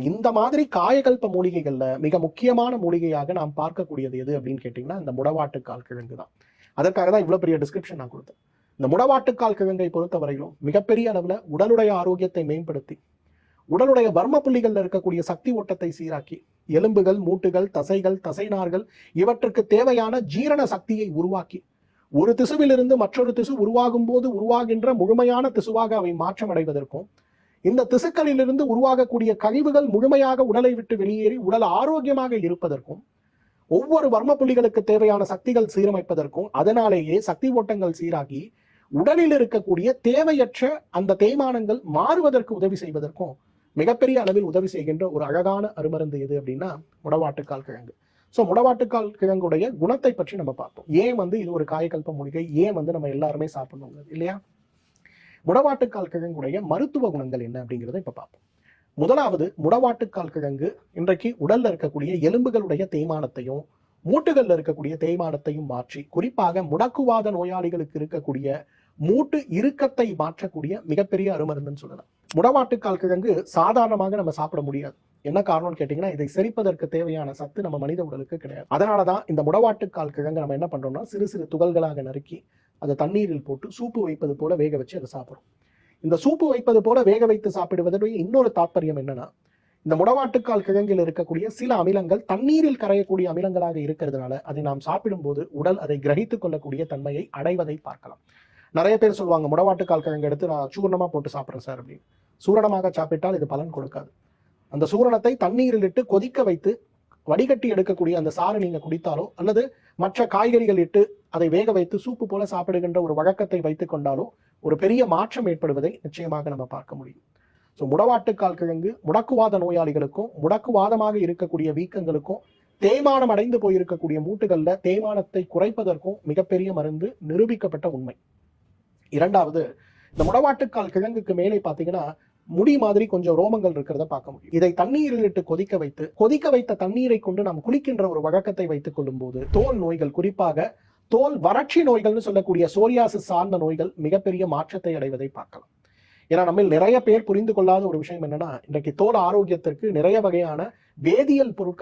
இந்த மாதிரி காயகல்ப மூலிகைகள்ல மிக முக்கியமான மூலிகையாக நாம் பார்க்கக்கூடியது எது அப்படின்னு கேட்டீங்கன்னா இந்த முடவாட்டுக்கால் கிழங்கு தான். அதற்காக தான் இவ்வளவு பெரிய டிஸ்கிரிப்ஷன் நான் கொடுத்தேன். இந்த முடவாட்டுக்கால் கிழங்கை பொறுத்தவரையிலும் மிகப்பெரிய அளவுல உடலுடைய ஆரோக்கியத்தை மேம்படுத்தி, உடலுடைய வர்ம புள்ளிகள்ல இருக்கக்கூடிய சக்தி ஓட்டத்தை சீராக்கி, எலும்புகள், மூட்டுகள், தசைகள், தசைநார்கள் இவற்றுக்கு தேவையான ஜீரண சக்தியை உருவாக்கி, ஒரு திசுவிலிருந்து மற்றொரு திசு உருவாகும் போது உருவாகின்ற முழுமையான திசுவாக அவை மாற்றம் அடைவதற்கும், இந்த திசுக்களிலிருந்து உருவாகக்கூடிய கழிவுகள் முழுமையாக உடலை விட்டு வெளியேறி உடல் ஆரோக்கியமாக இருப்பதற்கும், ஒவ்வொரு வர்ம புள்ளிகளுக்கு தேவையான சக்திகள் சீரமைப்பதற்கும், அதனாலேயே சக்தி ஓட்டங்கள் சீராகி உடலில் இருக்கக்கூடிய தேவையற்ற அந்த தேய்மானங்கள் மாறுவதற்கு உதவி செய்வதற்கும் மிகப்பெரிய அளவில் உதவி செய்கின்ற ஒரு அழகான அருமருந்து எது அப்படின்னா முடவாட்டுக்கால் கிழங்கு. முடவாட்டுக்கால் கிழங்குடைய குணத்தை பற்றி நம்ம பார்ப்போம். ஏன் இது ஒரு காயகல்ப மூலிகை, ஏன் நம்ம எல்லாருமே சாப்பிடணும் இல்லையா? முடவாட்டுக்கால் கிழங்குடைய மருத்துவ குணங்கள் என்ன அப்படிங்கிறத இப்ப பார்ப்போம். முதலாவது, முடவாட்டுக்கால் கிழங்கு இன்றைக்கு உடல்ல இருக்கக்கூடிய எலும்புகளுடைய தேய்மானத்தையும் மூட்டுகள்ல இருக்கக்கூடிய தேய்மானத்தையும் மாற்றி, குறிப்பாக முடக்குவாத நோயாளிகளுக்கு இருக்கக்கூடிய மூட்டு இறுக்கத்தை மாற்றக்கூடிய மிகப்பெரிய அருமருந்துன்னு சொல்லலாம். முடவாட்டுக்கால் கிழங்கு சாதாரணமாக நம்ம சாப்பிட முடியாது. என்ன காரணம்னு கேட்டீங்கன்னா, இதை செரிப்பதற்கு தேவையான சத்து நம்ம மனித உடலுக்கு கிடையாது. அதனாலதான் இந்த முடவாட்டுக்கால் கிழங்கு நம்ம என்ன பண்றோம்னா, சிறு சிறு துகள்களாக நறுக்கி அதை தண்ணீரில் போட்டு சூப்பு வைப்பது போல வேக வச்சு அதை சாப்பிடும். இந்த சூப்பு வைப்பது போல வேக வைத்து சாப்பிடுவதற்கு இன்னொரு தாற்பயம் என்னன்னா, இந்த முடவாட்டுக்கால் கிழங்கில் இருக்கக்கூடிய சில அமிலங்கள் தண்ணீரில் கரையக்கூடிய அமிலங்களாக இருக்கிறதுனால அதை நாம் சாப்பிடும் போது உடல் அதை கிரகித்துக் கொள்ளக்கூடிய தன்மையை அடைவதை பார்க்கலாம். நிறைய பேர் சொல்லுவாங்க, முடவாட்டுக்கால் கிழங்கு எடுத்து நான் சூரணமா போட்டு சாப்பிட்றேன் சார் அப்படின்னு. சூரணமாக சாப்பிட்டால் இது பலன் கொடுக்காது. அந்த சூரணத்தை தண்ணீரில் இட்டு கொதிக்க வைத்து வடிகட்டி எடுக்கக்கூடிய அந்த சாறு நீங்க குடித்தாலோ, அல்லது மற்ற காய்கறிகள் இட்டு அதை வேக வைத்து சூப்பு போல சாப்பிடுகின்ற ஒரு வழக்கத்தை வைத்துக் கொண்டாலோ ஒரு பெரிய மாற்றம் ஏற்படுவதை நிச்சயமாக நம்ம பார்க்க முடியும். முடவாட்டுக்கால் கிழங்கு முடக்குவாத நோயாளிகளுக்கும், முடக்குவாதமாக இருக்கக்கூடிய வீக்கங்களுக்கும், தேய்மானம் அடைந்து போயிருக்கக்கூடிய மூட்டுகள்ல தேய்மானத்தை குறைப்பதற்கும் மிகப்பெரிய மருந்து, நிரூபிக்கப்பட்ட உண்மை. இரண்டாவது, இந்த முடவாட்டுக்கால் கிழங்குக்கு மேலே பாத்தீங்கன்னா முடி மாதிரி கொஞ்சம் ரோமங்கள் இருக்கிறத பார்க்க முடியும். இதை தண்ணீரில் இட்டு கொதிக்க வைத்த தண்ணீரை கொண்டு நாம் குளிக்கின்ற ஒரு வழக்கத்தை வைத்துக் கொள்ளும் போது தோல் நோய்கள், குறிப்பாக தோல் வறட்சி நோய்கள்னு சொல்லக்கூடிய சோரியாசிஸ் சார்ந்த நோய்கள் மிகப்பெரிய மாற்றத்தை அடைவதை பார்க்கலாம். ஏன்னா நம்ம நிறைய பேர் புரிந்து கொள்ளாத ஒரு விஷயம் என்னன்னா, இன்றைக்கு தோல் ஆரோக்கியத்திற்கு நிறைய வகையான வேதியியல் பொருட்கள்